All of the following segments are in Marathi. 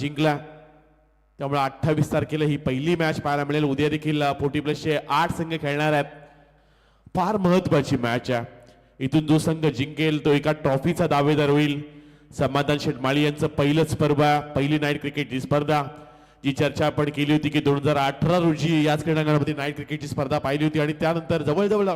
जिंकला। त्यामुळे 28 तारखेला ही पहिली मॅच पाहायला मिळेल। उद्या देखील 40+ 8 संघ खेळणार आहेत। फार महत्वाची मॅच आहे। इथून जो संघ जिंकेल तो एका ट्रॉफीचा दावेदार होईल। समाधान शेटमाळी यांचं पहिलंच पर्व, पहिली नाईट क्रिकेटची स्पर्धा जी चर्चा आपण केली होती की 2018 रोजी याच क्रीडांगणामध्ये नाईट क्रिकेटची स्पर्धा पाहिली होती आणि त्यानंतर जवळजवळ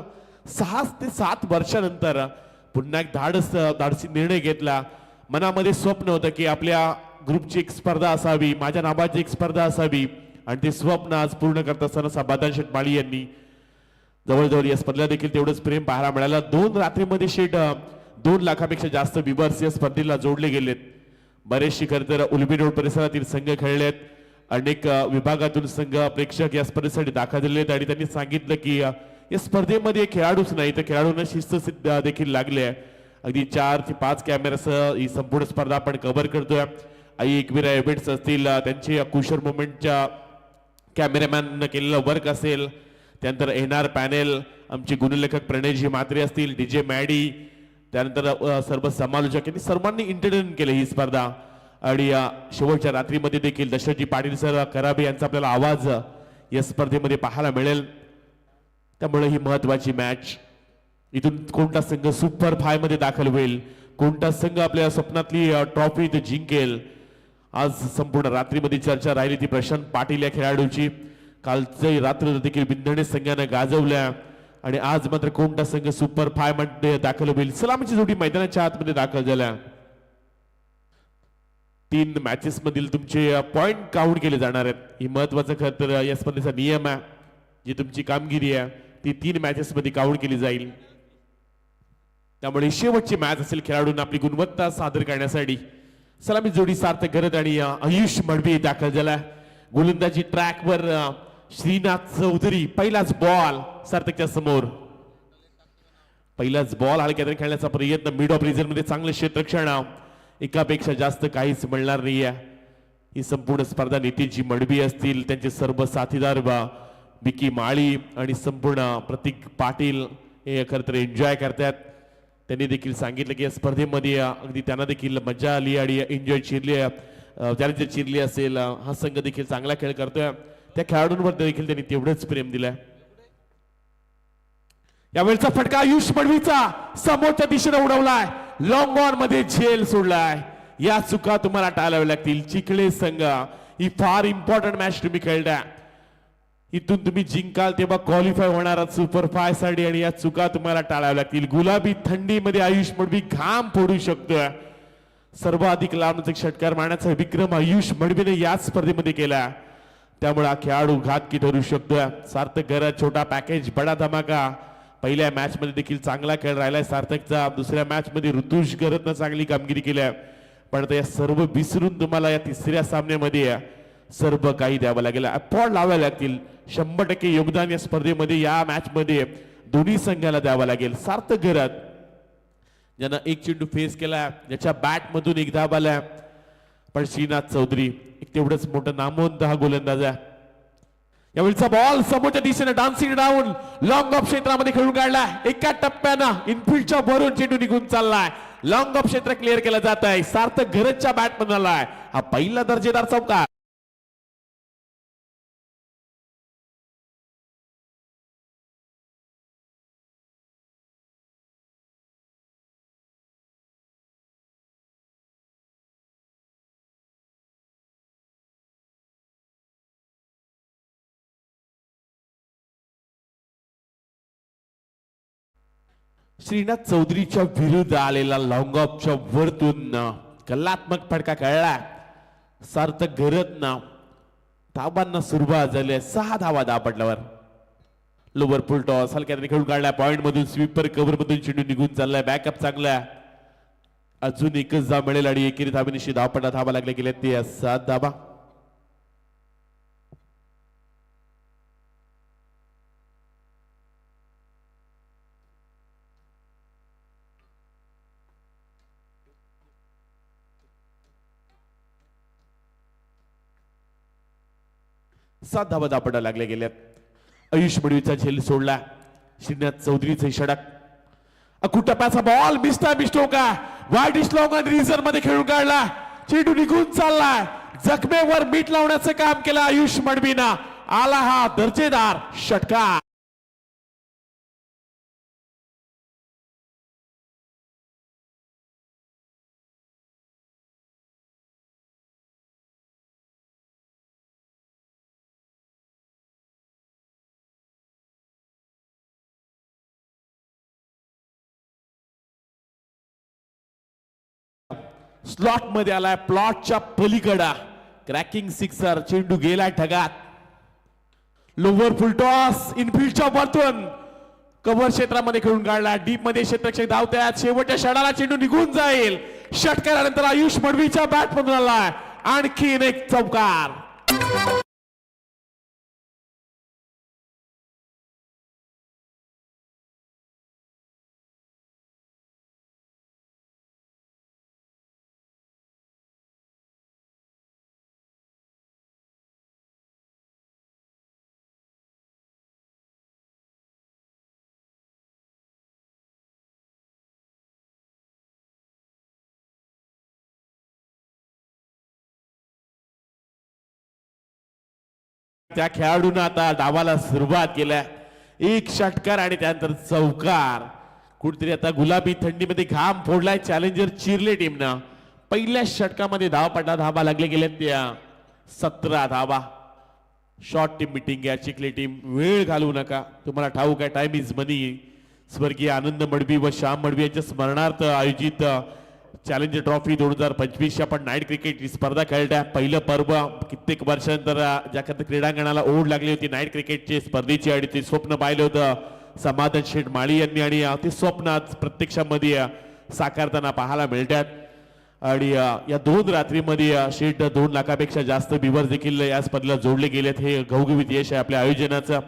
6 ते 7 वर्षानंतर पुन्हा एक धाडसी निर्णय घेतला। मनामध्ये स्वप्न होतं की आपल्या ग्रुपची एक स्पर्धा असावी, माझ्या नावाची एक स्पर्धा असावी आणि ते स्वप्न आज पूर्ण करत असताना समाधान शेटमाळी यांनी जवळजवळ या स्पर्धेला देखील तेवढंच प्रेम पाहायला मिळालं। 2 रात्रीमध्ये 2 लाखापेक्षा जास्त व्ह्यूअर्स या स्पर्धेला जोडले गेलेत। बरेचशी खरं तर उलमी रोड परिसरातील संघ खेळलेत। अनेक विभागातून संघ प्रेक्षक या स्पर्धेसाठी दाखल झाले आहेत आणि त्यांनी सांगितलं की या स्पर्धेमध्ये खेळाडूच नाही तर खेळाडूंना शिस्त देखील लागली आहे। अगदी 4 ते 5 कॅमेरासह ही संपूर्ण स्पर्धा आपण कव्हर करतोय। आई एकविरा इव्हेंट्स असतील, त्यांचे कुशर मोमेंटच्या कॅमेरामॅन केलेलं वर्क असेल, त्यानंतर एनआर पॅनेल, आमचे गुणलेखक प्रणयजी म्हात्रे असतील, डीजे मॅडी, त्यानंतर सर्व समालोचक यांनी सर्वांनी एंटरटेन केले ही स्पर्धा। आणि शेवटच्या रात्रीमध्ये देखील दशरथजी पाटील सर कराबे यांचा आपल्याला आवाज या स्पर्धेमध्ये पाहायला मिळेल। त्यामुळे ही महत्वाची मॅच, इथून कोणता संघ सुपर 5 मध्ये दाखल होईल, कोणता संघ आपल्या स्वप्नातली ट्रॉफी जिंकेल, आज संपूर्ण रात्रीमध्ये चर्चा राहिली ती प्रशांत पाटील या खेळाडूची। कालची रात्र देखील बिंदणे संघाने गाजवल्या आणि आज मात्र कोणता संघ सुपर 5 मध्ये दाखल होईल। सलामीची जोडी मैदानाच्या आतमध्ये दाखल झाल्या। 3 मॅचेस मधील तुमचे पॉइंट काउंट केले जाणार आहेत। ही महत्वाचं खरं तर या स्पर्धेचा नियम आहे। जी तुमची कामगिरी आहे ती 3 मॅचेस मध्ये काउंट केली जाईल। त्यामुळे शेवटची मॅच असेल खेळाडूंना आपली गुणवत्ता सादर करण्यासाठी। सलामी जोडी सार्थक गरत आणि आयुष मडवी दाखल झाला। गोलंदाजी ट्रॅकवर श्रीनाथ चौधरी, पहिलाच बॉल सार्थकच्या समोर, पहिलाच बॉल हलक्यात खेळण्याचा प्रयत्न, मिड ऑफ रिझन मध्ये चांगले क्षेत्ररक्षण, एकापेक्षा जास्त काहीच मिळणार नाहीये। ही संपूर्ण स्पर्धा नितीनजी मडवी असतील, त्यांचे सर्व साथीदार विकी माळी आणि संपूर्ण प्रतीक पाटील हे खरं तर एन्जॉय करतात। त्यांनी देखील सांगितलं की या स्पर्धेमध्ये अगदी त्यांना देखील मजा आली आणि एन्जॉय चिरली असेल। हा संघ देखील चांगला खेळ करतोय, त्या खेळाडूंवर देखील त्यांनी तेवढंच प्रेम दिलंय। यावेळचा फटका आयुष मडवीचा समोरच्या दिशेने उडवलाय, लॉंग ऑन मध्ये झेल सोडलाय। या चुका तुम्हाला टाळाव्या लागतील। चिखले संघ ही फार इम्पॉर्टंट मॅच तुम्ही खेळताय, इथून तुम्ही जिंकाल तेव्हा क्वालिफाय होणार सुपर 5 साठी आणि या चुका तुम्हाला टाळाव्या लागतील। गुलाबी थंडीमध्ये आयुष मडवी घाम फोडू शकतोय। सर्वाधिक लांबचा षटकार मारण्याचा विक्रम आयुष मडवीने याच स्पर्धेमध्ये केला, त्यामुळे हा खेळाडू घातकी ठरू शकतोय। सार्थक गरज छोटा पॅकेज बडा धमाका, पहिल्या मॅच मध्ये देखील चांगला खेळ राहिलाय सार्थकचा। दुसऱ्या मॅच मध्ये ऋतुष गरजनं चांगली कामगिरी केली आहे, पण आता या सर्व विसरून तुम्हाला या तिसऱ्या सामन्यामध्ये सर्व काही द्यावं लागेल, अपॉर्ड लावावे लागतील। 100% योगदान या स्पर्धेमध्ये या मॅच मध्ये दोन्ही संघाला द्यावं लागेल। सार्थक गरज ज्यांना एक चेंडू फेस केला, ज्याच्या बॅट मधून एक धाब आला, पण श्रीनाथ चौधरी एक तेवढंच मोठं नामवंत हा गोलंदाज आहे। यावेळीचा बॉल समोरच्या दिशेने डान्सिंग डाऊन लॉंग ऑफ क्षेत्रामध्ये खेळून काढला। एका टप्प्यानं इनफिल्डच्या भरून चेंडू निघून चाललाय, लॉंग ऑफ क्षेत्र क्लिअर केलं जात आहे। सार्थक गरजच्या बॅट मधून आलाय हा पहिला दर्जेदार चौकार। श्रीनाथ चौधरीच्या विरुद्ध आलेला लॉंग ऑफच्या वरतून कलात्मक फटका खेळला। सार्थक गरजनं धावांना सुरुवात झाली, 6 धावा दापटल्यावर लोवर फुल टॉस हलक्याने खेळून काढला। पॉइंट मधून स्वीपर कव्हर मधून चेंडू निघून चाललाय, बॅकअप चांगला, अजून एकच धाव मिळेल आणि एकेरी धावेनिशी धावपटा धावा लागल्या गेल्या ते 7 धावा। सात धावा दापटा लागल्या गेल्यात। आयुष मडवीचा झेल सोडला, श्रीनाथ चौधरीचा षटक, अकुटप्याचा बॉल मिस्टा बिस्टो का वाईट लॉंग ऑन रिझन मध्ये खेळून काढला, चेंडू निघून चाललाय, जखमेवर मीठ लावण्याचं काम केलं आयुष मडवीनं. आला हा दर्जेदार षटकार. स्लॉट मध्ये आलाय प्लॉटच्या पलीकडा. Cracking sixer. चेंडू गेलाय ढगात. लोवर फुलटॉस इनफिल्डच्या वरतून कव्हर क्षेत्रामध्ये खेळून काढला. डीप मध्ये क्षेत्ररक्षक धावतात. शेवटच्या षडाला चेंडू निघून जाईल. षटकारानंतर आयुष मडवीच्या बॅट मधून आलाय आणखीन एक चौकार. त्या खेळाडूंना आता डावाला सुरुवात केल्या. एक षटकार आणि त्यानंतर चौकार. कुठेतरी आता गुलाबी थंडीमध्ये घाम फोडलाय चॅलेंजर चिर्ले टीमनं. पहिल्या षटकामध्ये धाव पडला. धाबा लागले गेले त्या 17 धाबा. शॉर्ट टीम मीटिंग या चिखले टीम. वेळ घालवू नका. तुम्हाला ठाऊक आहे टाइम इज मनी. स्वर्गीय आनंद मडवी व श्याम मडवी यांच्या स्मरणार्थ आयोजित चॅलेंजर ट्रॉफी 2025 आपण नाईट क्रिकेट स्पर्धा खेळल्या. पहिलं पर्व कित्येक वर्षानंतर ज्या क्रीडांगणाला ओढ लागली होती नाईट क्रिकेटची स्पर्धेची आणि ते स्वप्न पाहिलं होतं समाधान शेठ माळी यांनी आणि ते स्वप्न आज प्रत्यक्षामध्ये साकारताना पाहायला मिळतात. आणि या 2 रात्रीमध्ये शेठ 2 लाखापेक्षा जास्त व्ह्यूअर्स देखील या स्पर्धेला जोडले गेलेत. हे घवघवीत यश आहे आपल्या आयोजनाचं.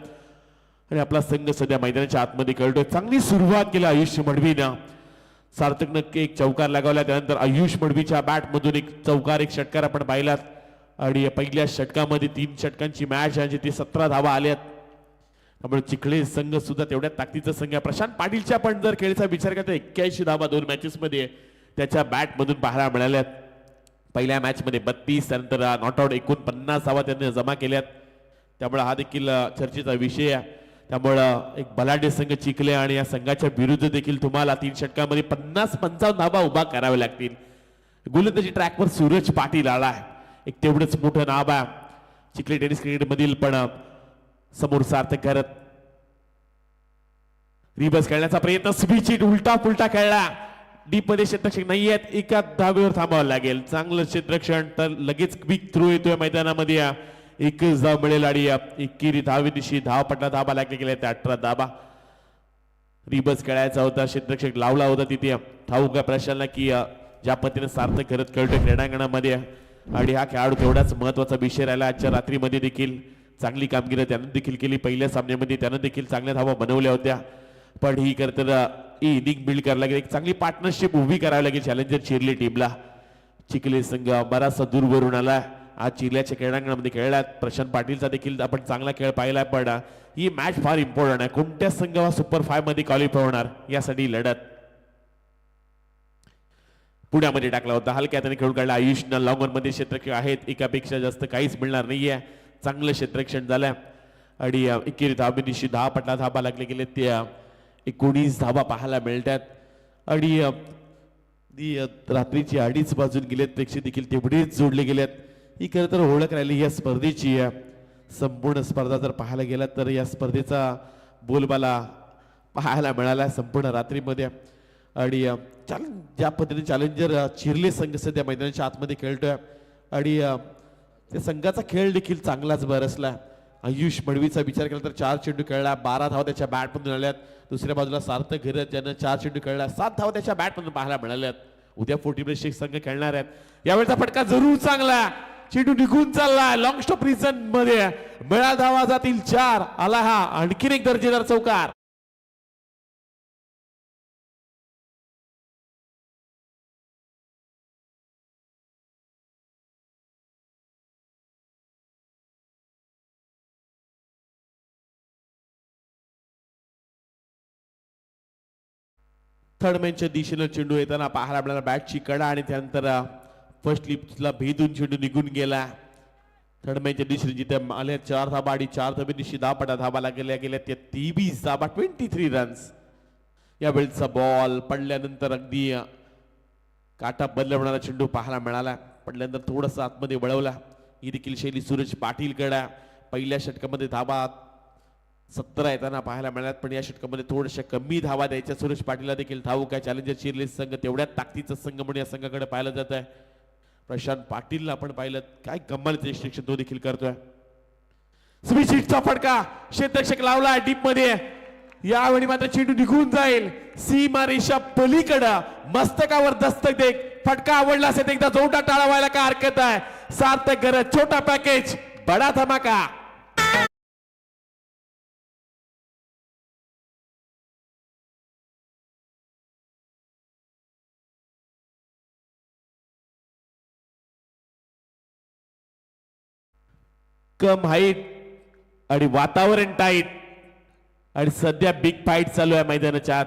आणि आपला संघ सध्या मैदानाच्या आतमध्ये खेळतोय. चांगली सुरुवात केली आयुष मडवीनं. सार्थकनं एक चौकार लगावला. त्यानंतर आयुष मडवीच्या बॅट मधून एक चौकार एक षटकार आपण पाहिलात. आणि पहिल्या षटकामध्ये 3 षटकांची मॅच आहे जी 17 धावा आल्यात. त्यामुळे चिखले संघ सुद्धा तेवढ्या ताकदीचा संघ आहे. प्रशांत पाटीलच्या पण जर खेळचा विचार करता 81 धावा 2 मॅचेस मध्ये त्याच्या बॅट मधून पाहायला मिळाल्यात. पहिल्या मॅच मध्ये 32 त्यानंतर नॉट आउट 49 धावा त्यांनी जमा केल्यात. त्यामुळे हा देखील चर्चेचा विषय आहे. त्यामुळं एक बलाढ्य संघ चिखले आणि या संघाच्या विरुद्ध देखील तुम्हाला 3 षटकामध्ये 50-55 धावा उभा करावे लागतील. गोलंदाजी ट्रॅकवर सूरज पाटील आलाय. एक तेवढंच मोठं नाव आहे चिखले टेनिस क्रिकेट मधील. पण समोर सार्थक करत रिवर्स खेळण्याचा प्रयत्न. स्विच उलटा पुलटा खेळला. डीप मध्ये क्षेत्ररक्षक नाही आहेत. एका धावेवर थांबावं लागेल. चांगलं क्षेत्ररक्षण तर लगेच क्विक थ्रू येतोय मैदानामध्ये. एकच धाव मिळेल आणि एकेरी धावे दिवशी धाव पटला. धाबा लागले गेले 18 धाबा. रिबस खेळायचा होता. क्षेत्ररक्षक लावला होता तिथे. ठाऊक आहे प्रशांतला की ज्या पद्धतीने सार्थक करत खेळतोय क्रीडांगणामध्ये. आणि हा खेळाडू तेवढाच महत्वाचा विषय राहिला. आजच्या रात्रीमध्ये देखील चांगली कामगिरी त्यानं देखील केली. पहिल्या सामन्यामध्ये त्यानं देखील चांगल्या धावा बनवल्या होत्या. पण ही करताना इनिंग बिल्ड करायला लागेल. एक चांगली पार्टनरशिप उभी करावी लागेल चॅलेंजर चिर्ले टीमला. चिखले संघ बराचसा दूरवरून आला. आज चिखल्याच्या क्रीडांगणामध्ये खेळलात. प्रशांत पाटीलचा देखील आपण चांगला खेळ पाहिला. पण ही मॅच फार इम्पॉर्टंट आहे. कोणत्या संघ सुपर 5 मध्ये क्वालिफाय होणार यासाठी लढत पुण्यामध्ये टाकला होता. हलक्या हाताने खेळून काढला. आयुषनं लॉंगर मध्ये क्षेत्ररक्षक आहेत. एकापेक्षा जास्त काहीच मिळणार नाहीये. चांगलं क्षेत्ररक्षण झालंय. आणि एकेरी धाबेनिशी 10 पटला धाबा लागले गेले. ते 19 धाबा पाहायला मिळतात. आणि रात्रीची 2:30 वाजून गेलेत. प्रेक्षक देखील तेवढेच जोडले गेलेत. ही खरं तर ओळख राहिली या स्पर्धेची. संपूर्ण स्पर्धा जर पाहायला गेला तर या स्पर्धेचा बोलबाला पाहायला मिळाला संपूर्ण रात्रीमध्ये. आणि ज्या पद्धतीने चॅलेंजर चिर्ले संघ सध्या मैदानाच्या आतमध्ये खेळतोय. आणि त्या संघाचा खेळ देखील चांगलाच बरसला. आयुष मडवीचा विचार केला तर 4 चेंडू खेळला. 12 धावा त्याच्या बॅटमधून आल्यात. दुसऱ्या बाजूला सार्थक घरत ज्यानं 4 चेंडू खेळला. 7 धावा त्याच्या बॅटमधून पाहायला मिळाल्यात. उद्या 40 संघ खेळणार आहेत. यावेळेचा फटका जरूर चांगला. चेंडू निघून चालला. लॉंग स्टॉप रिझन मध्ये मिळा धावा जातील 4. आला हा आणखीन एक दर्जेदार चौकार. थर्ड मॅनच्या दिशेनं चेंडू येताना पाहायला मिळाला. बॅटची कडा आणि त्यानंतर फर्स्ट लिपला भेदून चेंडू निघून गेला. थर्ड मॅचच्या दिवशी जिथे आल्या 4 धाबा आणि 4 धाबेनिशी 10 पटा धाबाला गेल्या त्या 23 धाबा 23 रन्स. या वेळचा बॉल पडल्यानंतर अगदी काटा बदलवणारा चेंडू पाहायला मिळाला. पडल्यानंतर थोडंसं आतमध्ये वळवला. ही देखील शैली सूरज पाटील कडा. पहिल्या षटकामध्ये धाबा 17 येताना पाहायला मिळाल्यात, पण या षटकामध्ये थोड्याशा कमी धावा द्यायच्या सूरज पाटीलला देखील ठाऊक आहे. चॅलेंजर चिरलेस संघ तेवढ्याच ताकदीचा संघ म्हणून या संघाकडे पाहिलं जात आहे. प्रशांत पाटीलला आपण पाहिलं काय कमालीचं रिस्ट्रिक्शन तो देखील करतोय. स्विचिटचा फटका क्षेत्ररक्षक लावला डीप मध्ये. यावेळी मात्र चेंडू निघून जाईल सीमा रेषा पलीकडं. मस्तकावर दस्तक दे. फटका आवडला असेल एकदा जोरदार टाळा व्हायला काय हरकत आहे. सार्थक गरज छोटा पॅकेज बडा धमाका. कम हाईट आणि वातावरण टाईट आणि सध्या बिग फाईट चालू आहे मैदानाच्या आत.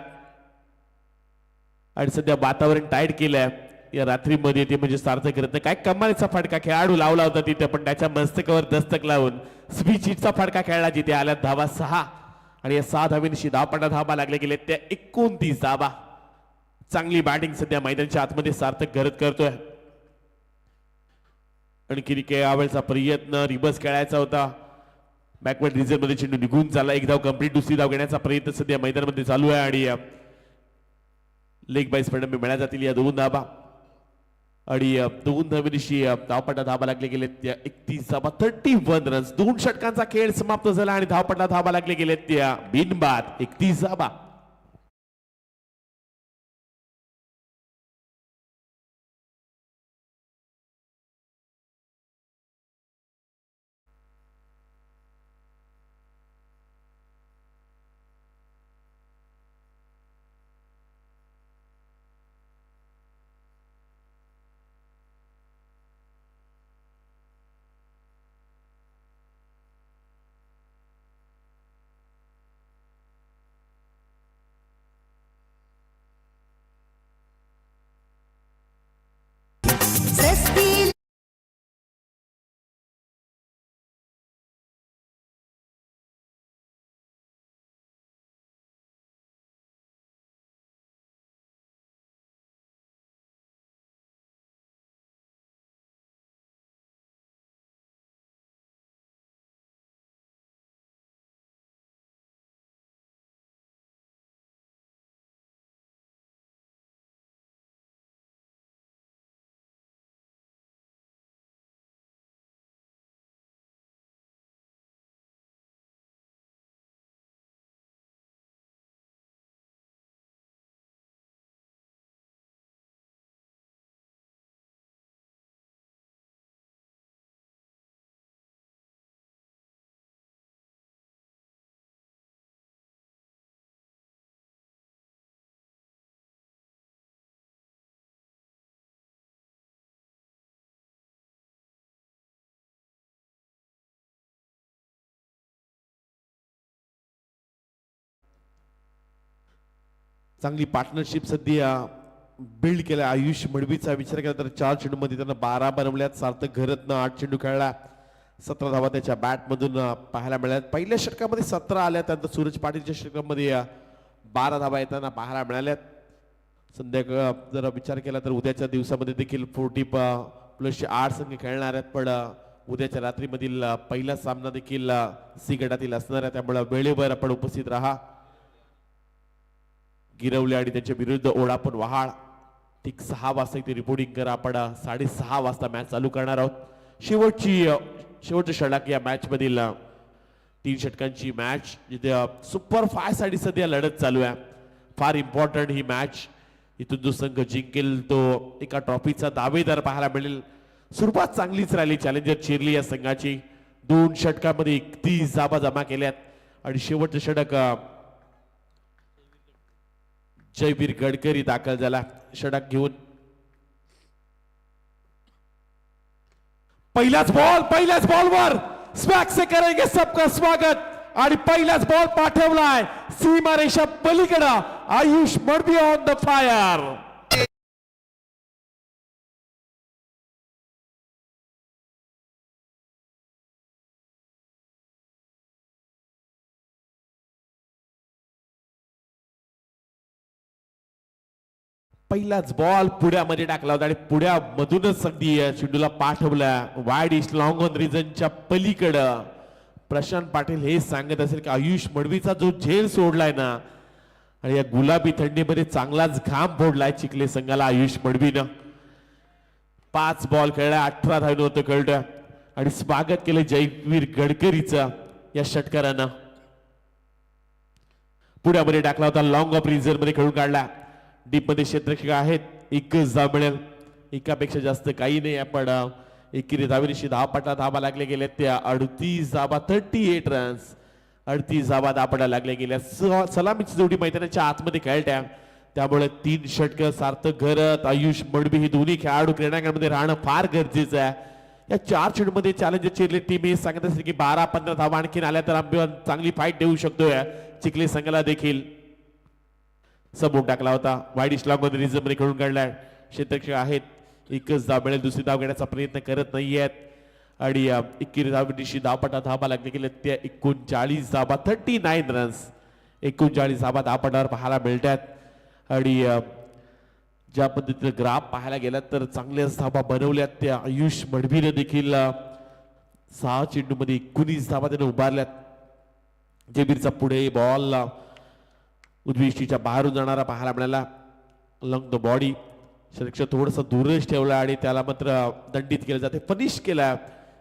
आणि सध्या वातावरण टाईट केलंय या रात्रीमध्ये. ते म्हणजे सार्थक करत काय कमालीचा फटका खेळाडू लावला होता तिथे, पण त्याच्या मस्तकावर दस्तक लावून स्विचिटचा फटका खेळला जिथे आल्या धावा 6 आणि या 6 धावेनिशी 10 पटा धाबा लागले गेले त्या 29 धाबा. चांगली बॅटिंग सध्या मैदानाच्या आतमध्ये सार्थक घरत करतोय. आणखी यावेळेचा प्रयत्न रिवर्स खेळायचा होता. बॅकवर्ड रिझर्व मध्ये चेंडू निघून चालला. एक धाव कंप्लीट, दुसरी धाव घेण्याचा प्रयत्न सध्या मैदानामध्ये चालू आहे आणि लेग बाईस परिणामी मिळाल्या जातील या 2 धाबा. आणि 2 धावेनिशी धावपटा धाबा लागले गेले त्या 31 धाबा 31 रन्स. 2 षटकांचा खेळ समाप्त झाला आणि धावपटा धाबा लागले गेले त्या बिनबाद 31 धाबा. चांगली पार्टनरशिप सध्या बिल्ड केला. आयुष मडवीचा विचार केला तर 4 चेंडूमध्ये त्यांना 12 बनवल्यात. सार्थक घरतनं 8 चेंडू खेळला. 17 धावा त्याच्या बॅट मधून पाहायला मिळाल्यात. पहिल्या षटकामध्ये 17 आल्या, त्यानंतर सूरज पाटीलच्या षटकामध्ये 12 धावा येताना पाहायला मिळाल्यात. संध्याकाळ जर विचार केला तर उद्याच्या दिवसामध्ये देखील 40+ 8 संघ खेळणार आहेत. पण उद्याच्या रात्रीमधील पहिला सामना देखील सी गटातील असणार आहे, त्यामुळे वेळेवर आपण उपस्थित राहा. गिरवले आणि त्यांच्या विरुद्ध ओढापण वहाळ ठीक 6 वाजता इथे रिपोर्टिंग करा. आपण 6:30 वाजता मॅच चालू करणार आहोत. शेवटचं षटक या मॅच मधील 3 षटकांची मॅच जिथे सुपर फास्ट साठी सध्या लढत चालू आहे. फार इम्पॉर्टंट ही मॅच. इथून जो संघ जिंकेल तो एका ट्रॉफीचा दावेदार पाहायला मिळेल. सुरुवात चांगलीच राहिली चॅलेंजर चिरली या संघाची. 2 षटकामध्ये 31 धावा जमा केल्यात आणि शेवटचं षटक जयवीर गडकरी दाखल झाला षटक घेऊन. पहिल्याच बॉलवर स्वॅग से करेंगे सबका स्वागत आणि पहिल्याच बॉल पाठवलाय सीमा रेषा पलीकडे Ayush Madvi on the fire. पहिलाच बॉल पुढ्यामध्ये टाकला होता आणि पुढ्यामधूनच अगदी चेंडूला पाठवला वाईड ईस्ट लॉंग ऑन रिजनच्या पलीकडं. प्रशांत पाटील हे सांगत असेल की आयुष मडवीचा जो झेल सोडलाय ना आणि या गुलाबी थंडीमध्ये चांगलाच घाम फोडलाय चिखले संघाला आयुष मडवीनं. 5 बॉल खेळला 18 धावून होतं कळलं आणि स्वागत केलं जयवीर गडकरीचं या षटकारानं. पुढ्यामध्ये टाकला होता लॉंग ऑफ रिझर्व मध्ये खेळून काढला. डीप मध्ये क्षेत्ररक्षक आहेत एकच धाव मिळेल एकापेक्षा जास्त काही नाही आपण एकेरी धावेनिशी धावा लागले गेले त्या 38 धावा 38 रन्स 38 धावा धापडा लागल्या गेल्या. सलामीची जोडी मैदानाच्या आतमध्ये खेळत्या त्यामुळे 3 षटक सार्थक घरत आयुष मडवी हे दोन्ही खेळाडू क्रीडांगणामध्ये राहणं फार गरजेचं आहे. या 4 षटमध्ये चॅलेंजर चिरले टीम हे सांगत असेल की 12-15 धावा आणखीन आल्या तर आम्ही चांगली फाईट देऊ शकतोय. चिखले संघाला देखील सबूत टाकला होता वाईड ईस्ट लॉंग रिझर्व मध्ये खेळून काढलाय. क्षेत्ररक्षक आहेत एकच धाव मिळेल दुसरी धाव घेण्याचा प्रयत्न करत नाहीयेत आणि 21 धावेनिशी धावा लागले गेले त्या 39 धावा 39 रन्स 39 धावा धावपटावर पाहायला मिळतात. आणि ज्या पद्धतीने ग्राफ पाहायला गेला तर चांगल्याच धावा बनवल्यात त्या आयुष मडवीने देखील 6 चेंडूमध्ये 19 धावा त्याने उभारल्यात. जेबीरचा पुढे बॉल उजवीष्टीच्या बाहेरून जाणारा पाहायला मिळाला लॉंग द बॉडी. क्षेत्ररक्षक थोडस दूरच ठेवला आणि त्याला मात्र दंडित केलं जाते फनिश केला.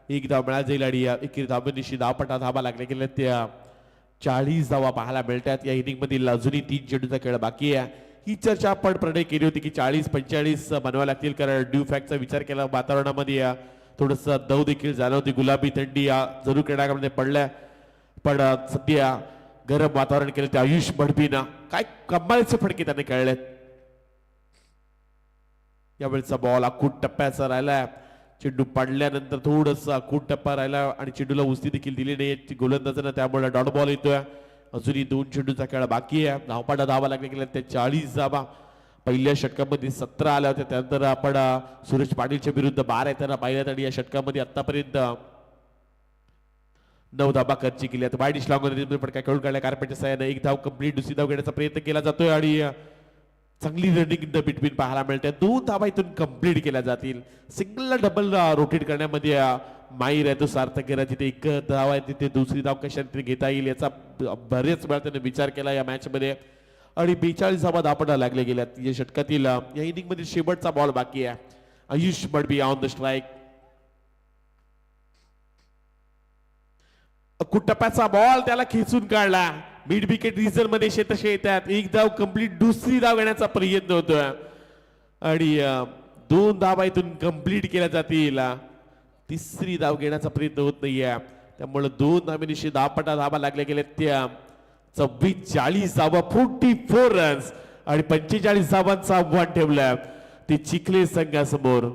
1 धाव मिळाला जाईल आणि 21 धावेनिशी धावा लागले गेले त्या 40 धावा पाहायला मिळतात. या इनिंग मधील अजूनही 3 चेंडूचा खेळ बाकी आहे. ही चर्चा आपण प्रणय केली होती की 40-45 बनवावे लागतील कारण ड्यू फॅक्टचा विचार केला वातावरणामध्ये थोडस दव देखील जाणवती. गुलाबी थंडी जरूर क्रीडांगणामध्ये पडल्या पण सध्या गरम वातावरण केलं त्या आयुष मडवीनं काय कमालीचे फटके त्याने खेळलेत. यावेळेचा बॉल अकूट टप्प्याचा राहिला. चेंडू पडल्यानंतर थोडस अकूट टप्पा राहिला आणि चेंडूला उस्ती देखील दिली नाही गोलंदाजानं त्यामुळे डॉट बॉल येतोय. अजूनही 2 चेंडूचा खेळ बाकी आहे. धावपाडा धावा लागले गेल्या त्या 40 धावा. पहिल्या षटकामध्ये 17 आल्या होत्या त्यानंतर आपण सुरेश पाटीलच्या विरुद्ध 12 येताना पाहिल्यात आणि या षटकामध्ये आतापर्यंत 9 धावा खर्ची केल्या. वाईड ईस्ट लॉंग पण काय खेळून काढल्या कार्पेटच्या साह्याने 1 धाव कंप्लीट दुसरी धाव घेण्याचा प्रयत्न केला जातोय आणि चांगली रनिंग इन द बिटवीन पाहायला मिळते. 2 धावा इथून कंप्लीट केल्या जातील. सिंगल डबल रोटेट करण्यामध्ये माहीर आहे तो सार्थक गेला. जिथे 1 धाव आहे तिथे दुसरी धाव कशा घेता येईल याचा बरेच वेळा त्याने विचार केला या मॅच मध्ये आणि 42 धावा धापडा लागल्या गेल्यात या षटकातील. या इनिंग मध्ये शेवटचा बॉल बाकी आहे. Ayush Madvi on the strike. कुटप्प्याचा बॉल त्याला खेचून काढला. मिड विकेट रिझर्व मध्ये शेतशे येतात. 1 धाव कंप्लीट दुसरी धाव घेण्याचा प्रयत्न होतोय आणि 2 धावा इथून कंप्लीट केल्या जातील. तिसरी धाव घेण्याचा प्रयत्न होत नाहीये त्यामुळे 2 धावेनिशी धावा लागल्या गेल्या त्या 44 धावा 44 रन्स आणि 45 धावांचा आव्हान ठेवलं ते चिखले संघासमोर.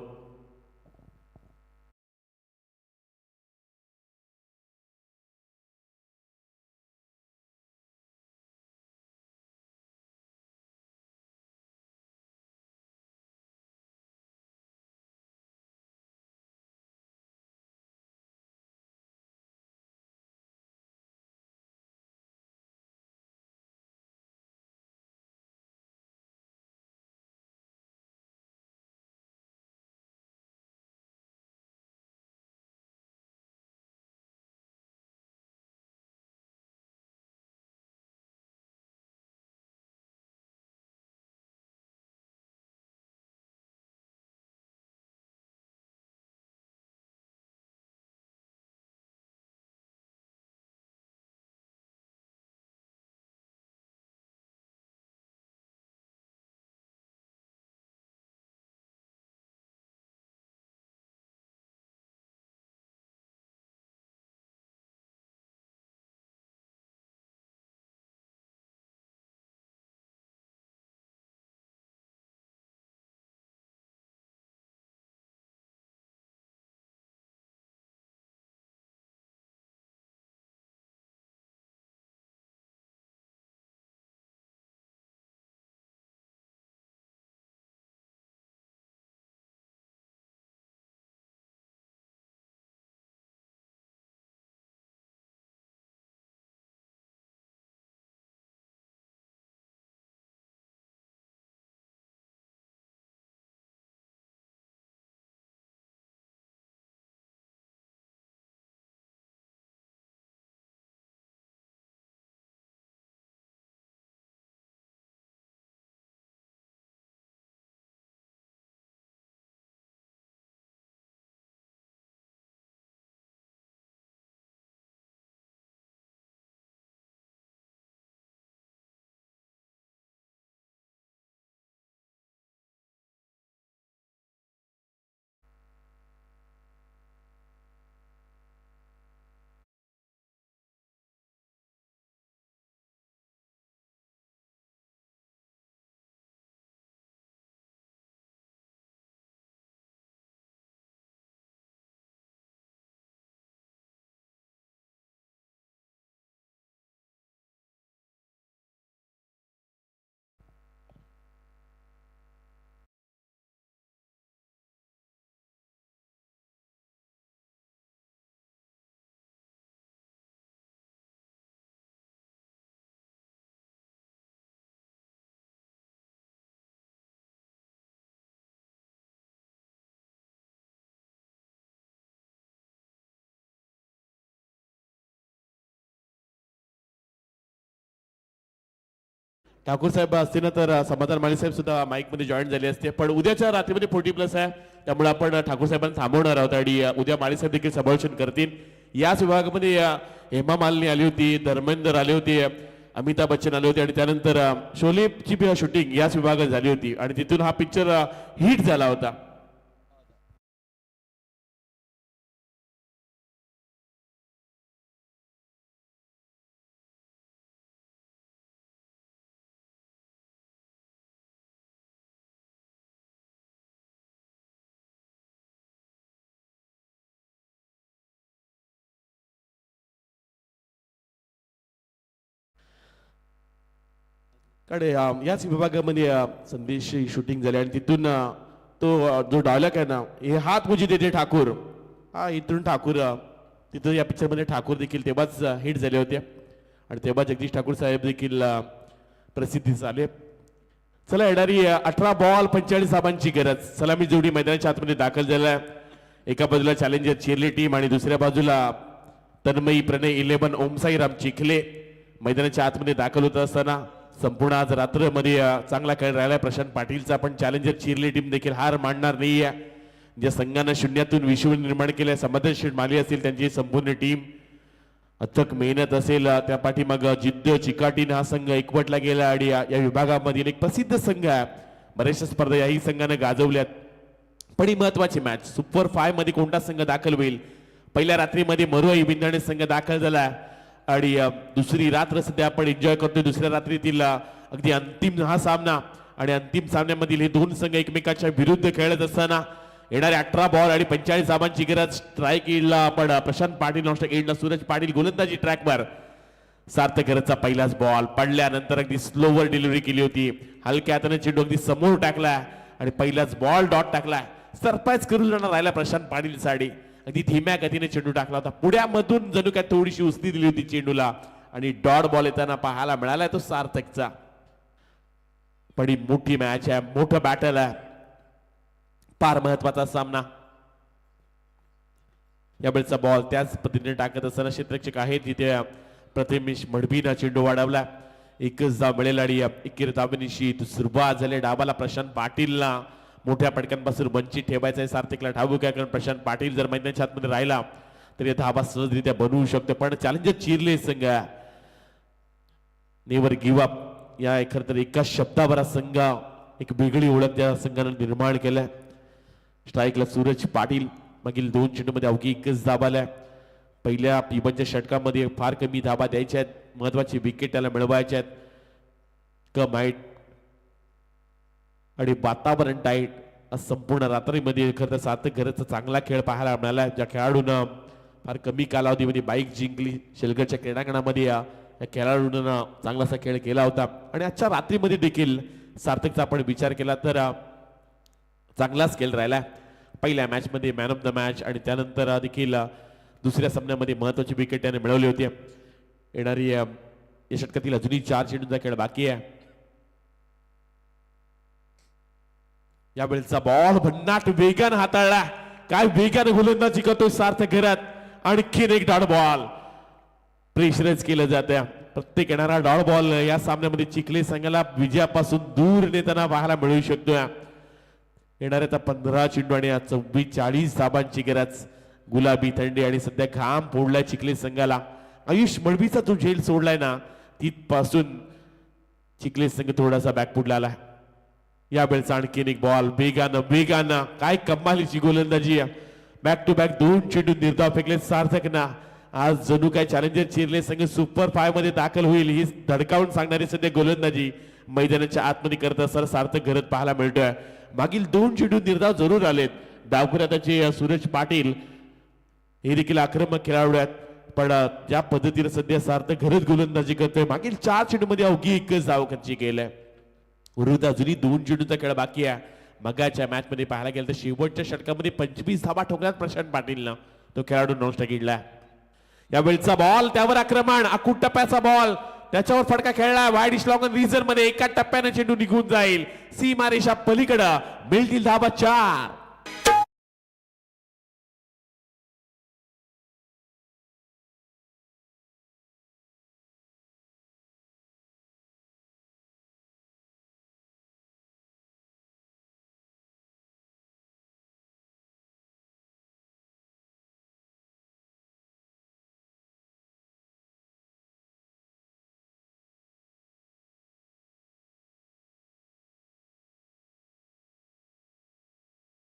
ठाकूर साहेब असते ना तर समाधान माळी साहेब सुद्धा माईक मध्ये जॉईन झाले असते, पण उद्याच्या रात्रीमध्ये 40+ आहे, त्यामुळे आपण ठाकूर साहेबांना थांबवणार आहोत आणि उद्या माळी साहेब देखील समालोचन करतील. याच विभागामध्ये हेमा मालिनी आली होती, धर्मेंद्र आले होते, अमिताभ बच्चन आले होते आणि त्यानंतर शोलेची शूटिंग याच विभागात झाली होती आणि तिथून हा पिक्चर हिट झाला होता. कडे याच विभागामध्ये संदेश शूटिंग झाली आणि तिथून तो जो डायलॉग आहे ना, हे हात मुझे देते ठाकूर, हा इथून ठाकूर तिथं या पिक्चरमध्ये ठाकूर देखील तेव्हाच हिट झाले होते आणि तेव्हा जगदीश ठाकूर साहेब देखील प्रसिद्धीस आले. चला येणारी 18 बॉल 45 धावांची गरज, सलामी जोडी मैदानाच्या आतमध्ये दाखल झाल्या. एका बाजूला चॅलेंजर चिरली टीम आणि दुसऱ्या बाजूला तन्मयी प्रणय 11 ओमसाईराम चिखले मैदानाच्या आतमध्ये दाखल होत असताना संपूर्ण आज रात्रमध्ये चांगला खेळ राहिला प्रशांत पाटीलचा, पण चॅलेंजर चिरली टीम देखील हार मानणार नाहीये. ज्या संघानं शून्यातून विश्व निर्माण केले, समाधान माली असतील त्यांची संपूर्ण टीम अथक मेहनत असेल, त्या पाठीमाग जिद्द चिकाटीने हा संघ एकवटला गेला आणि या विभागामधील एक प्रसिद्ध संघ आहे. बऱ्याचशा स्पर्धा याही संघानं गाजवल्यात, पण ही महत्वाची मॅच सुपर 5 मध्ये कोणता संघ दाखल होईल. पहिल्या रात्रीमध्ये मरुआई बिंदाणे संघ दाखल झाला आणि दुसरी रात्र सध्या आपण एन्जॉय करतोय. दुसऱ्या रात्रीतील अगदी अंतिम हा सामना आणि अंतिम सामन्यामधील हे दोन संघ एकमेकाच्या विरुद्ध खेळत असताना येणारे 18 बॉल आणि 45 धावांची गरज. स्ट्राईक एंडला आपण प्रशांत पाटील, नॉन स्ट्राईक एंडला सूरज पाटील गोलंदाजी ट्रॅकवर. सार्थक घरचा पहिलाच बॉल पडल्यानंतर अगदी स्लोवर डिलिव्हरी केली होती, हलक्या हाताने चेंडू अगदी समोर टाकला आणि पहिलाच बॉल डॉट टाकलाय. सरप्राईज करून जाणार राहिला प्रशांत पाटील साडी, अगदी धीम्या गतीने चेंडू टाकला होता, पुढ्यामधून जणू काय थोडीशी उसनी दिली होती चेंडूला आणि डॉट बॉल येताना पाहायला मिळाला तो सार्थकचा. पण ही मोठी मॅच आहे, मोठं बॅटल आहे, फार महत्वाचा सामना. यावेळेचा बॉल त्याच पद्धतीने टाकत असताना क्षेत्ररक्षक आहे तिथे प्रथमेश मडबीनं चेंडू वाढवला. एकच धाव मिळेल आणि एकेर धावनिशी सुरुवात झाली. डाबाला प्रशांत पाटीलला मोठ्या फटक्यांपासून वंचित ठेवायचं आहे. सार्थकला ठाऊक आहे, कारण प्रशांत पाटील जर मैदानाच्या आतमध्ये राहिला तर या धावा सहजरित्या बनवू शकतो. पण चॅलेंजर चिरले संघ नेवर गिव्ह अप या खरं तर एका शब्दावर संघ एक वेगळी ओळख त्या संघानं निर्माण केलाय. स्ट्राईकला सूरज पाटील, मागील 2 चेंडूमध्ये अवघी एकच धावा आल्या. पहिल्या पिबनच्या षटकामध्ये फार कमी धाबा द्यायच्या आहेत, महत्वाची विकेट त्याला मिळवायच्या आहेत. कम हाईट आणि वातावरण टाईट. संपूर्ण रात्रीमध्ये खरं तर सार्थक घरचा चांगला खेळ पाहायला मिळाला. ज्या खेळाडूनं फार कमी कालावधीमध्ये बाईक जिंकली शेलगडच्या क्रीडांगणामध्ये, या खेळाडूंना चांगलासा खेळ केला होता. आणि आजच्या रात्रीमध्ये देखील सार्थकचा आपण विचार केला तर चांगलाच खेळ राहिला. पहिल्या मॅच मध्ये मॅन ऑफ द मॅच आणि त्यानंतर देखील दुसऱ्या सामन्यामध्ये महत्वाची विकेट त्याने मिळवली होती. येणारी या षटकातील अजूनही 4 चेंडूंचा खेळ बाकी आहे. यावेळेचा बॉल भन्नाट वेगानं हाताळला, काय वेगाने गोलंदाजी करतोय सार्थक घरात. आणखीन एक डॉट बॉल प्रेशराईज केलं जातं. प्रत्येक येणारा डॉट बॉल या सामन्यामध्ये चिखले संघाला विजयापासून दूर नेताना पाहायला मिळू शकतोय. येणाऱ्या आता 15 चेंडू आणि 44 धाबांची गरज. गुलाबी थंडी आणि सध्या घाम फोडलाय चिखले संघाला. आयुष मळवीचा जो झेल सोडलाय ना, तिथपासून चिखले संघ थोडासा बॅकफुटला आलाय. यावेळेचा आणखीन एक बॉल वेगानं वेगानं, काय कमालीची गोलंदाजी. बॅक टू बॅक 2 चेंडू निर्धाव फेकले सार्थकना. आज जणू काय चॅलेंजर चिरले संघ सुपर 5 मध्ये दाखल होईल ही धडकावून सांगणारी सध्या गोलंदाजी मैदानाच्या आतमध्ये करत असताना सार्थक घरात पाहायला मिळतोय. मागील 2 चेंडू निर्धाव जरूर आलेत. डावखुऱ्याचे सूरज पाटील हे देखील आक्रमक खेळाडू आहेत, पण ज्या पद्धतीने सध्या सार्थक घरच गोलंदाजी करतोय, मागील 4 चेंडू मध्ये अवघी एकच धाव खर्ची केलंय. विरुद्ध अजूनही 2 चेंडूचा खेळ बाकी आहे. मगाच्या मॅच मध्ये पाहायला गेलं तर शेवटच्या षटकामध्ये 25 धावा ठोकल्यात प्रशांत पाटीलनं, तो खेळाडू नॉन स्ट्राईक इडला. यावेळचा बॉल त्यावर आक्रमण, आखूट टप्प्याचा बॉल त्याच्यावर फटका खेळला वाईड स्लॉगन रिझन मध्ये. एका टप्प्याने चेंडू निघून जाईल सीमारेषा पलीकडे. मिळतील धावा 4.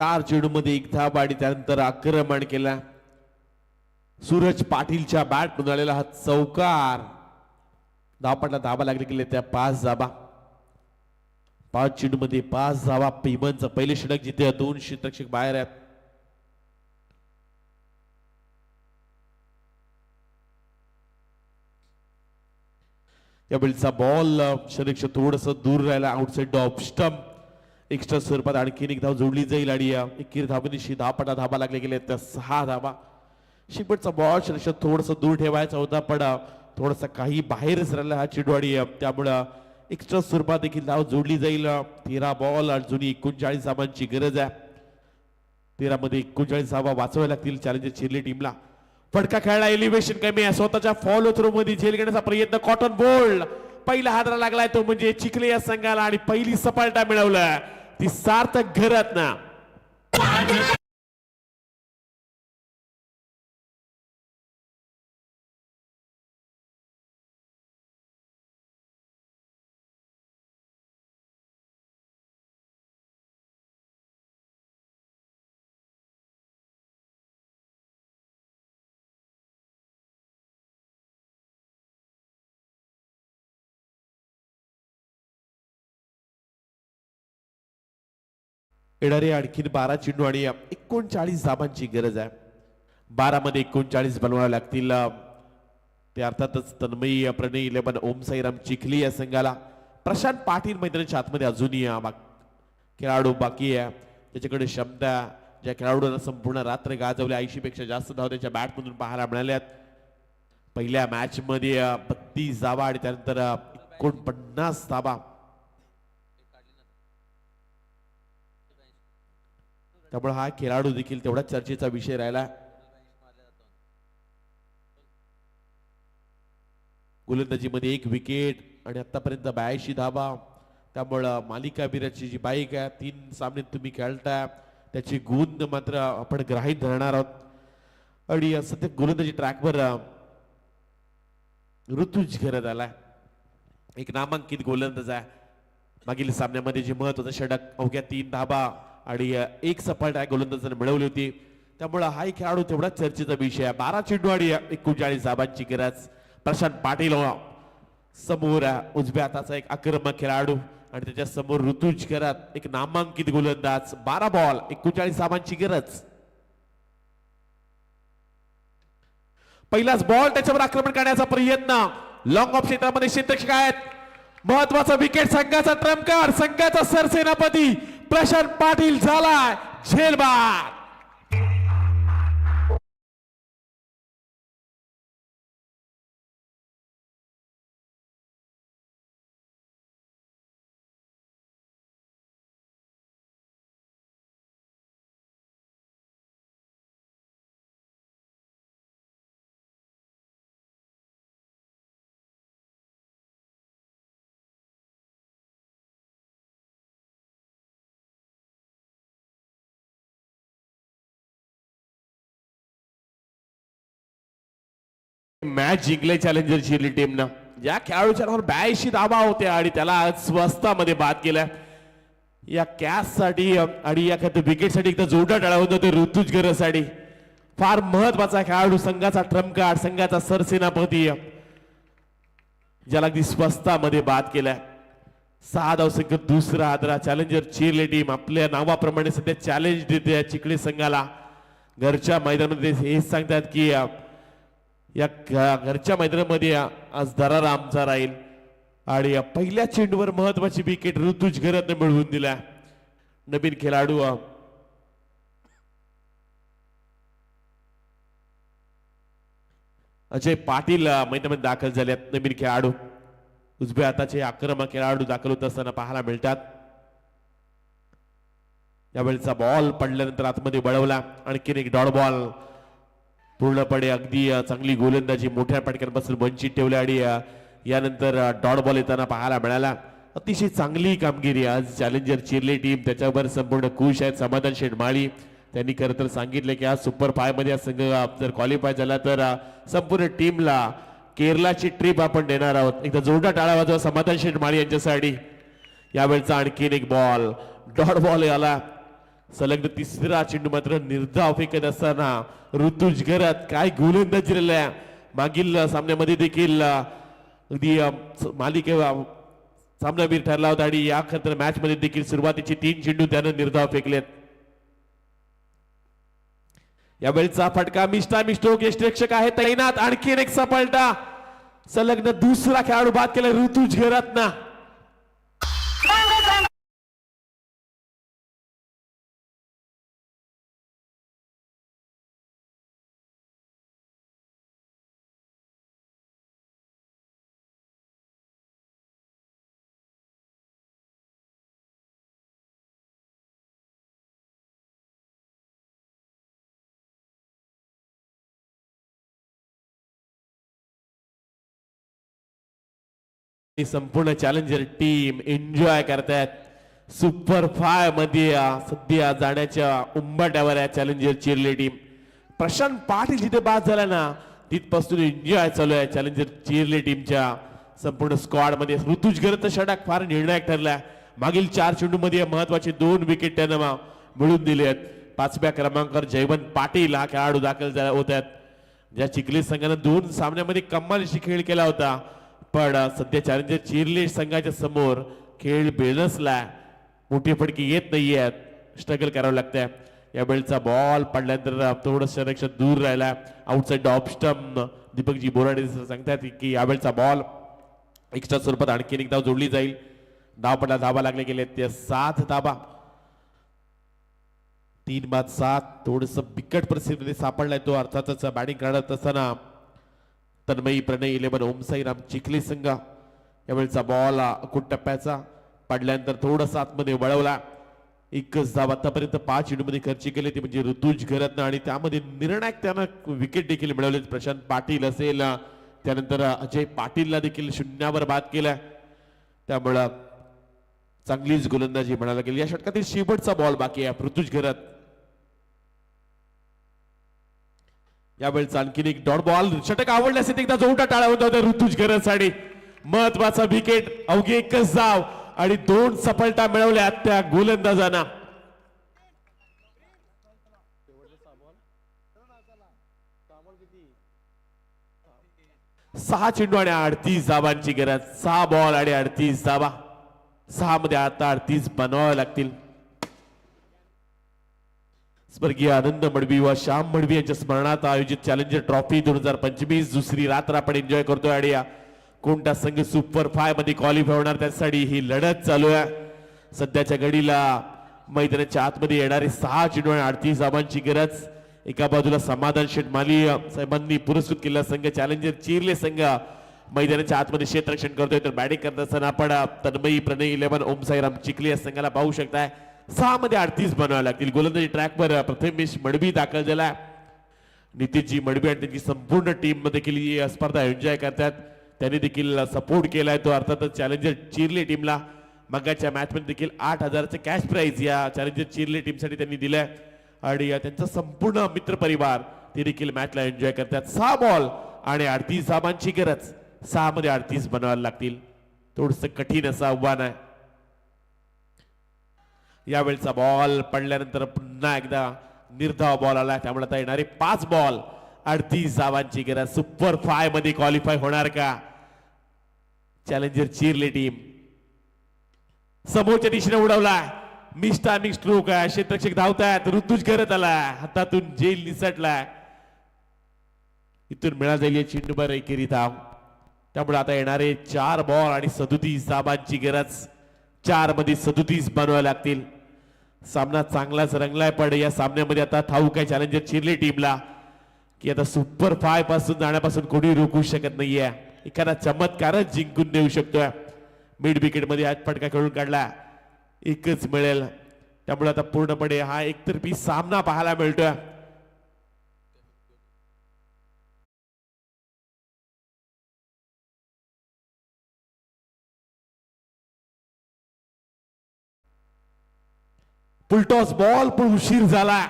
4 चेंडूमध्ये 1 धाब आणि त्यानंतर आक्रमण केला. सूरज पाटीलच्या बॅट आलेला हा चौकार. धावपटला धाबा लागले गेले त्या 5 धाबा. 5 चेंडूमध्ये 5 धाबा. पिमनचं पहिले षटक जिथे 2 क्षेत्ररक्षक बाहेर आहेत. या वेळचा बॉल शरीर थोडस दूर राहिला आउटसाइड ऑफ स्टंप. एक्स्ट्रा स्वरूपात आणखीन 1 धाव जोडली जाईल आणि एकीर धाबेनिशी धावपटा धाबा लागले गेले त्या 6 धाबा. शेवटचा बॉल शरीर थोडस दूर ठेवायचा होता पण थोडासा काही बाहेरच राहिला हा चेंडू आणि त्यामुळं एक्स्ट्रा स्वरूपात देखील धाव जोडली जाईल. 13 बॉल अजूनही 39 धावांची गरज आहे. 13 मध्ये 39 धावा वाचवाव्या लागतील चॅलेंजर चिरली टीमला. फटका खेळला. एलिव्हेशन कमी आहे. स्वतःच्या फॉलो थ्रो मध्ये झेल घेण्याचा प्रयत्न. कॉटन बोल्ड पहिला हादरा लागलाय तो म्हणजे चिखले या संघाला आणि पहिली सफलता मिळवलं ती सार्थक घरत्न. येणारे आणखीन 12 चेंडू आणि 39 धाबांची गरज आहे. 12 मध्ये 39 बनवावे लागतील. ते अर्थातच तन्मयी प्रणय 11 ओम साईराम चिखली या संघाला. प्रशांत पाटील मैदानाच्या आतमध्ये अजूनही खेळाडू बाकी आहे. त्याच्याकडे क्षमता. ज्या खेळाडूंना संपूर्ण रात्र गाजवल्या 80 पेक्षा जास्त धाव त्याच्या बॅटमधून पाहायला मिळाल्यात. पहिल्या मॅच मध्ये 32 धावा आणि त्यानंतर 49 धावा. त्यामुळे हा खेळाडू देखील तेवढा चर्चेचा विषय राहिला. गोलंदाजीमध्ये 1 विकेट आणि आतापर्यंत 82 धावा. त्यामुळं मालिकावीराची जी बाईक आहे 3 सामने तुम्ही खेळताय त्याची गुण मात्र आपण ग्राहीत धरणार आहोत. आणि सध्या गोलंदाजी ट्रॅकवर ऋतुज घरत आलाय. एक नामांकित गोलंदाज आहे. मागील सामन्यामध्ये जे महत्वाचं षटक अवघ्या 3 धाबा आणि 1 सफलता गोलंदाजाने मिळवली होती. त्यामुळे हा खेळाडू तेवढा चर्चेचा विषय आहे. 12 चेंडू आणि 39 धाबांची गरज. प्रशांत पाटील समोर उजव्या हाताचा एक आक्रमक खेळाडू आणि त्याच्या समोर ऋतुज करत एक नामांकित गोलंदाज. 12 बॉल 39 धाबांची गरज. पहिलाच बॉल त्याच्यावर आक्रमण करण्याचा प्रयत्न. लॉंग ऑफ क्षेत्रामध्ये क्षेत्ररक्षक आहेत. महत्वाचा विकेट. संघाचा ट्रम्पकार. संघाचा सरसेनापती प्रशांत पाटील झालाय झेलबाद. मॅच जिंकले चॅलेंजर चिरली टीमनं. या खेळाडूच्या नावावर 82 धावा होत्या आणि त्याला स्वस्तामध्ये बाद केला. या कॅच साठी आणि या विकेट साठी एकदा जोरदार टाळा होता ते ऋतुज घरसाठी. फार महत्वाचा खेळाडू. संघाचा ट्रम्प कार्ड. संघाचा सरसेनापती ज्याला अगदी स्वस्तामध्ये बाद केलाय. 6 धावसंख्य दुसरा हादरा. चॅलेंजर चिरली टीम आपल्या नावाप्रमाणे सध्या चॅलेंज देते चिखली संघाला. घरच्या मैदानामध्ये हे सांगतात की या घरच्या मैदानामध्ये आज दरार आमचा राहील. आणि पहिल्या चेंडूवर महत्वाची विकेट ऋतुज घरतनं मिळवून दिला. नवीन खेळाडू अजय पाटील मैदानात दाखल झाले. नवीन खेळाडू उजव्या हाताचे आक्रमक खेळाडू दाखल होत असताना पाहायला मिळतात. यावेळेचा बॉल पडल्यानंतर आतमध्ये वळवला. आणखीन एक डॉट बॉल. पूर्णपणे अगदी चांगली गोलंदाजी. मोठ्या फटक्यांपासून वंचित ठेवल्या आणि यानंतर डॉट बॉल येताना पाहायला मिळाला. अतिशय चांगली कामगिरी आज चॅलेंजर चिरली टीम. त्याच्यावर संपूर्ण खुश आहेत समाधान शेटमाळी. त्यांनी खरं तर सांगितलं की आज सुपर 5 मध्ये संघ जर क्वालिफाय झाला तर संपूर्ण टीमला केरळची ट्रिप आपण देणार आहोत. एकदा जोरदार टाळा वाजवा समाधान शेटमाळी यांच्यासाठी. यावेळचा आणखीन एक बॉल. डॉट बॉल आला. सलग तिसरा चेंडू मात्र निर्धाव फेकत असताना ऋतुज घरात काय गोलंदाजी राहिल्या. मागील सामन्यामध्ये देखील अगदी मालिके सामनावीर ठरला होता आणि या खतर मॅच मध्ये देखील सुरुवातीचे 3 चेंडू त्यानं निर्धाव फेकलेत. यावेळचा फटका मिस्टा मिस्टोक यष्टीरक्षक आहे तैनात. आणखीन एक सफलता, सलग दुसरा खेळाडू बाद केला ऋतुज घरातना. संपूर्ण चॅलेंजर टीम एन्जॉय करतायत. सुपर 5 मध्ये सध्या जाण्याच्या उंबरठ्यावर आहे चॅलेंजर चिरले टीम. प्रशांत पाटील जिथे बाद झाला ना तिथपासून एन्जॉय चालू आहे चॅलेंजर चिरले टीमच्या संपूर्ण स्क्वॉड मध्ये. ऋतुज घरचा षटक फार निर्णायक ठरला. मागील 4 चेंडू मध्ये महत्वाचे 2 विकेट त्यानं मिळवून दिले आहेत. 5व्या क्रमांकावर जयवंत पाटील हा खेळाडू दाखल होत आहेत. ज्या चिखली संघानं 2 सामन्यामध्ये कमालीची खेळ केला होता, पण सध्या चॅलेंजर चिरले संघाच्या समोर खेळ बेलसला. मोठी फटकी येत नाहीये, स्ट्रगल करावं लागतंय. या वेळचा बॉल पडल्यानंतर थोडं संरक्षण दूर राहिला. Outside off stump Deepakji Borade सांगतात की यावेळचा बॉल एक्स्ट्रा स्वरूपात आणखीन एक धाव जोडली जाईल. धावपटा धावा लागले गेले ते 7 धावा. 3-7 थोडस बिकट परिस्थितीमध्ये सापडलाय तो. अर्थातच बॅटिंग करत असताना तन्मयी प्रणय 11 ओमसाईराम चिखली संघ. यावेळचा बॉल अकुट टप्प्याचा पडल्यानंतर थोडासा आतमध्ये वळवला. एकच धाव आतापर्यंत 5 चेंडूमध्ये खर्च केले ते म्हणजे ऋतुज घरत्न आणि त्यामध्ये निर्णायक त्यानं विकेट देखील मिळवले. प्रशांत पाटील असेल, त्यानंतर अजय पाटीलला देखील शून्यावर बाद केला. त्यामुळं चांगलीच गोलंदाजी म्हणायला गेली. या षटकातील शेवटचा बॉल बाकी आहे ऋतुज घरत. यावेळेचा आणखीन एक डॉट बॉल. षटक आवडले असेल एकदा जोरदार टाळ्या होत होत्या ऋतुज घरसाठी. महत्वाचा विकेट, अवघी एकच धाव आणि 2 सफलता मिळवल्या त्या गोलंदाजांना. 6 चेंडू आणि 38 धावांची गरज. 6 बॉल आणि 38 धावा. 6 मध्ये आता 38 बनवावे लागतील. स्वर्गीय आनंद मडवी व श्याम मडवी यांच्या स्मरणार्थ आयोजित चॅलेंजर ट्रॉफी 2025 दुसरी रात्र आपण एन्जॉय करतोय. आणि कोणता संघ सुपर 5 मध्ये क्वालिफाय होणार त्यासाठी ही लढत चालू आहे. सध्याच्या घडीला मैदानाच्या आतमध्ये येणारे 6 चेंडू आणि 38 धावांची गरज. एका बाजूला समाधान शेठ माली साहेबांनी पुरस्कृत केलेला संघ चॅलेंजर चिरले संघ मैदानाच्या आतमध्ये क्षेत्ररक्षण करतोय. तर बॅटिंग करत असताना आपण तन्मयी प्रणय 11 ओमसाईराम चिखली या संघाला पाहू शकताय. 6 मध्ये 38 बनवावे लागतील. गोलंदाजी ट्रॅकवर प्रथमेश मडवी दाखल झाला. नितीशजी मडवी आणि त्यांची संपूर्ण टीम देखील ही स्पर्धा एन्जॉय करतात. त्यांनी देखील सपोर्ट केलाय तो अर्थातच चॅलेंजर चिरले टीमला. मगाच्या मॅच मध्ये देखील 8,000चे कॅश प्राइज या चॅलेंजर चिरले टीमसाठी त्यांनी दिलाय. आणि त्यांचा संपूर्ण मित्र परिवार ते देखील मॅचला एन्जॉय करतात. 6 बॉल आणि 38 धावांची गरज. 6 मध्ये 38 बनवायला लागतील. थोडस कठीण असं आव्हान आहे. यावेळचा बॉल पडल्यानंतर पुन्हा एकदा निर्धाव बॉल आला. त्यामुळे आता येणारे 5 बॉल 38 धावांची गरज. सुपर 5 मध्ये क्वालिफाय होणार का चॅलेंजर चिरले टीम? समोरच्या दिशेने उडवला. मिस्टामिक स्ट्रोक आहे. क्षेत्ररक्षक धावतायत. ऋतुज करत आला. हातातून जेल निसटलाय. इथून मिळा जाईल चेंडूवर एकेरी धाव. त्यामुळे आता येणारे 4 बॉल आणि 37 धावांची गरज. 4 मध्ये 37 बनवावे लागतील. सामना चांगलाच रंगलाय. पण या सामन्यामध्ये आता ठाऊक आहे चॅलेंजर चिरले टीमला की आता सुपर 5 पासून जाण्यापासून कोणी रोखू शकत नाहीये. एखादा चमत्कारच जिंकून देऊ शकतोय. मिड विकेट मध्ये आज फटका खेळून काढला. एकच मिळेल. त्यामुळे आता पूर्णपणे हा एकतर्फी सामना पाहायला मिळतोय. फुलटॉस बॉल पण उशीर झाला.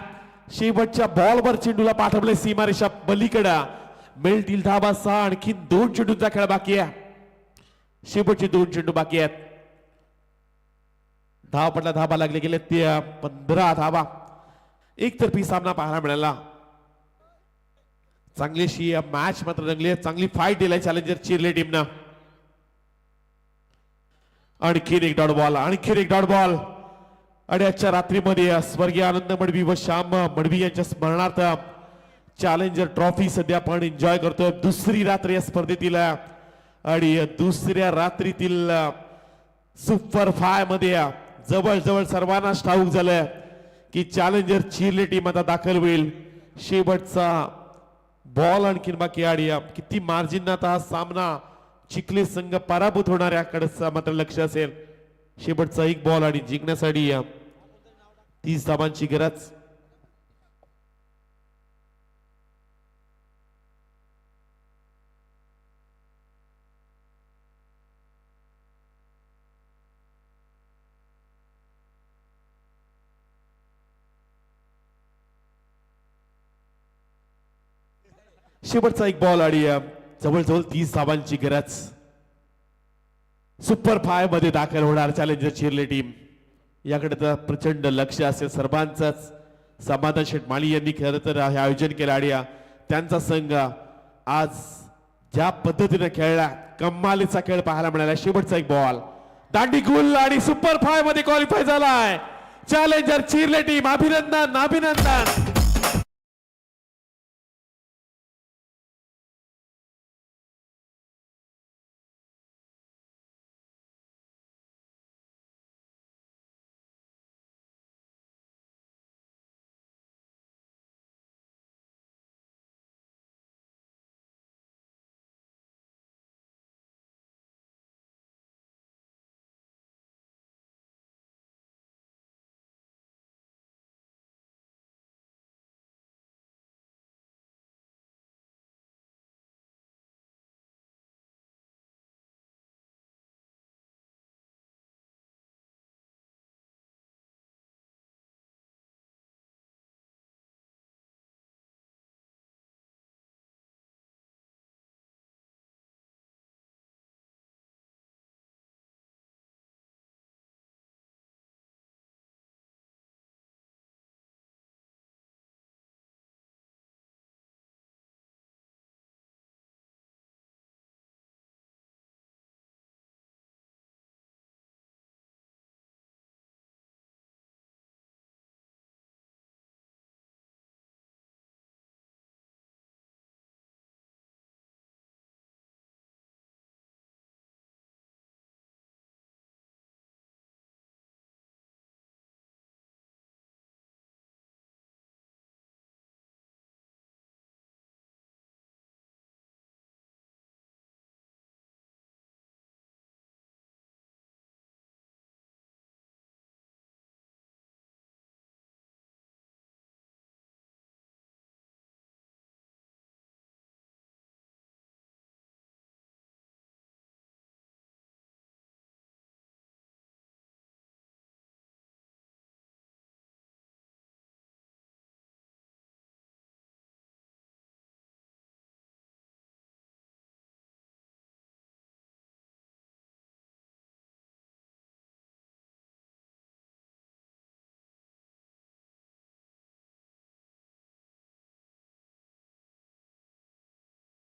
शेवटच्या बॉलवर चेंडूला पाठवले सीमारेषा पलीकडे. मिळतील धावा 6. आणखी 2 चेंडूंचा खेळ बाकी आहे. शेवटचे 2 चेंडू बाकी आहेत. धावपटला धाबा लागले गेले ते 15 धाबा. एकतर्फी सामना पाहायला मिळाला. चांगलीशी मॅच मात्र रंगली. चांगली फाईट दिलाय चॅलेंजर चिरले टीमनं. आणखीन एक डॉट बॉल, आणखीन एक डॉट बॉल. आणि आजच्या रात्रीमध्ये स्वर्गीय आनंद मडवी व श्याम मडवी यांच्या स्मरणार्थ चॅलेंजर ट्रॉफी सध्या आपण एन्जॉय करतोय. दुसरी रात्र या स्पर्धेतील आणि दुसऱ्या रात्रीतील सुपर 5 मध्ये जवळ सर्वांनाच ठाऊक झालंय की चॅलेंजर चिरले टीम आता दाखल होईल. शेवटचा बॉल आणखीन बाकी. आणि किती मार्जिन आता हा सामना चिखली संघ पराभूत होणाऱ्याकडे मात्र लक्ष असेल. शेवटचा एक बॉल आणि जिंकण्यासाठी 30 धावांची गरज. शेवटचा एक बॉल आणि जवळजवळ 30 धावांची गरज. सुपर 5 मध्ये दाखल होणार चॅलेंजर चिरले टीम. याकडे तर प्रचंड लक्ष असेल सर्वांचंच. समाधान शेठ माळी यांनी खरं तर हे आयोजन केलं आणि त्यांचा संघ आज ज्या पद्धतीने खेळला कमालीचा खेळ पाहायला मिळाला. शेवटचा एक बॉल दांडी गुल आणि सुपर 5 मध्ये क्वालिफाय झालाय चॅलेंजर चिरले टीम. अभिनंदन अभिनंदन.